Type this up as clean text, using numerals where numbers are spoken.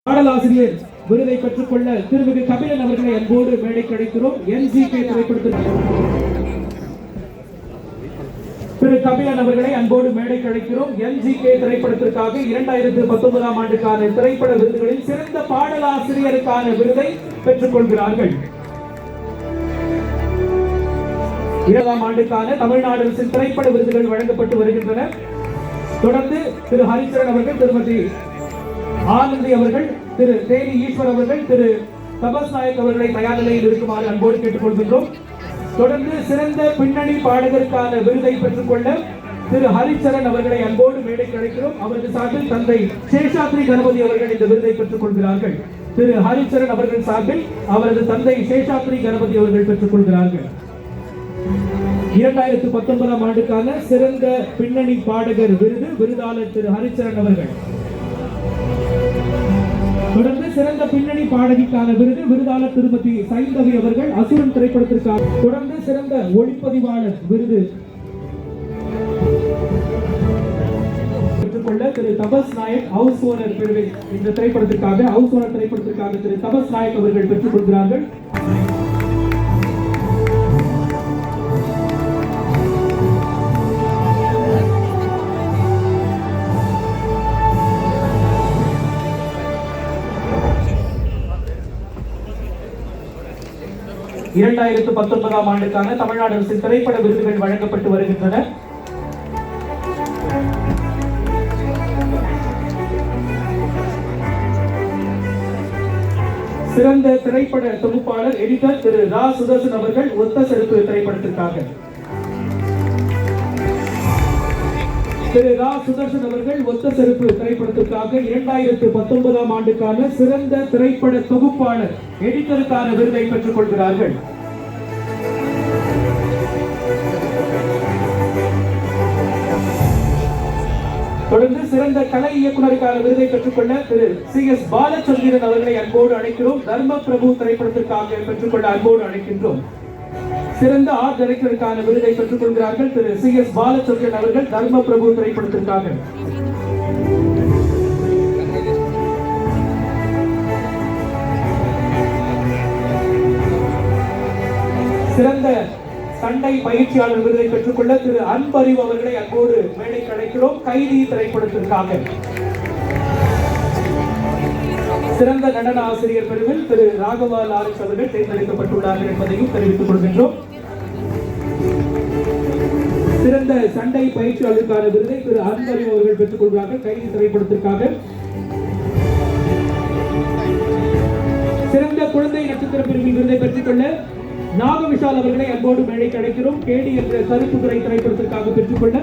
பாடலாசிரியர் விருதை பெற்றுக்கொள்ள திருமிகு கபிலன் அவர்களை அன்போடு மேடை கிடைக்கிறோம். NGK திரைப்படத்தில் திரு கபிலன் அவர்களை அன்போடு மேடை கிடைக்கிறோம். NGK திரைப்படத்திற்காக 2019 ஆண்டுக்கான திரைப்பட விருதுகளில் சிறந்த பாடலாசிரியருக்கான விருதை பெற்றுக் கொள்கிறார்கள். 20 ஆண்டுக்கான தமிழ்நாடு அரசின் திரைப்பட விருதுகள் வழங்கப்பட்டு வருகின்றன. தொடர்ந்து திரு ஹரிச்சரன் அவர்கள், திருமதி ஆனந்தி அவர்கள், திரு தேனி ஈஸ்வர் அவர்கள், திரு தபஸ் நாயக் அவர்களை தயார் நிலையில் இருக்குமாறு அன்போடு கேட்டுக் கொள்கின்றோம். தொடர்ந்து சிறந்த பின்னணி பாடகருக்கான விருதை பெற்றுக் கொள்ள திரு ஹரிச்சரன் அவர்களை அன்போடு மேடை கிடைக்கிறோம். அவரது சார்பில் தந்தை சேஷாத்ரி கணபதி அவர்கள் இந்த விருதை பெற்றுக் கொள்கிறார்கள். திரு ஹரிச்சரன் அவர்கள் சார்பில் அவரது தந்தை சேஷாத்ரி கணபதி அவர்கள் பெற்றுக் கொள்கிறார்கள். 2019 ஆண்டுக்கான சிறந்த பின்னணி பாடகர் விருது விருதாளர் திரு ஹரிச்சரன் அவர்கள். தொடர்ந்து சிறந்த பின்னணி பாடகிக்கான விருது விருதாளர் திருமதி சைந்தவி அவர்கள் அசுரன் திரைப்படத்திற்காக. தொடர்ந்து சிறந்த ஒளிப்பதிவாளர் விருது பெற்றுக்கொள்ள திரு தபஸ் நாயக் ஹவுஸ் ஓனர் பிரிவில் இந்த திரைப்படத்திற்காக திரு தபஸ் நாயக் அவர்கள் பெற்றுக் கொள்கிறார்கள். இரண்டாயிரத்து 19 ஆண்டுக்கான தமிழ்நாடு அரசின் திரைப்பட விருதுகள் வழங்கப்பட்டு வருகின்றன. சிறந்த திரைப்பட தொகுப்பாளர் எடிட்டர் திரு ரா சுதர்சன் அவர்கள் ஒத்த செருப்பு திரைப்படத்திற்காக. திரு ரா சுதர்சன் அவர்கள் ஒத்த செருப்பு திரைப்படத்திற்காக 2019 ஆண்டுக்கான சிறந்த திரைப்பட தொகுப்பாளர் எடிட்டருக்கான விருதை பெற்றுக் கொள்கிறார்கள். தொடர்ந்து சிறந்த கலை இயக்குநருக்கான விருதை பெற்றுக்கொள்ள திரு CS பாலச்சந்திரன் அவர்களை அன்போடு அழைக்கிறோம். தர்ம பிரபு திரைப்படத்திற்காக பெற்றுக்கொள்ள அன்போடு அழைக்கின்றோம். சிறந்த ஆர்ட் டைரக்டருக்கான விருதை பெற்றுக் கொள்கிறார்கள் திரு CS பாலச்சந்திரன் அவர்கள் தர்ம பிரபு திரைப்படத்திற்காக. சிறந்த சண்டை பயிற்சியாளர் விருதை பெற்றுக்கொள்ள திரு அன்பறிவு அவர்களை அன்போடு மேடை அழைக்கிறோம். கைதி திரைப்படத்திற்காக. சிறந்த நடன ஆசிரியர் பிரிவில் திரு ராகவா லாரன்ஸ் அவர்கள் தேர்ந்தெடுக்கப்பட்டுள்ளார்கள் என்பதையும் தெரிவித்துக் கொள்கின்றோம். சிறந்த சண்டை பயிற்சியாளருக்கான விருதை திரு அன்பறிவு அவர்கள் பெற்றுக் கொள்கிறார்கள் கைதி திரைப்படத்திற்காக. சிறந்த குழந்தை நட்சத்திர பிரிவில் விருதை பெற்றுக்கொள்ள நாகவிஷால் அவர்களை அன்போடு மேடைக்கு அழைக்கிறோம். கேடி என்ற கருப்பு துறை திரைப்படத்திற்காக பெற்றுக்கொள்ள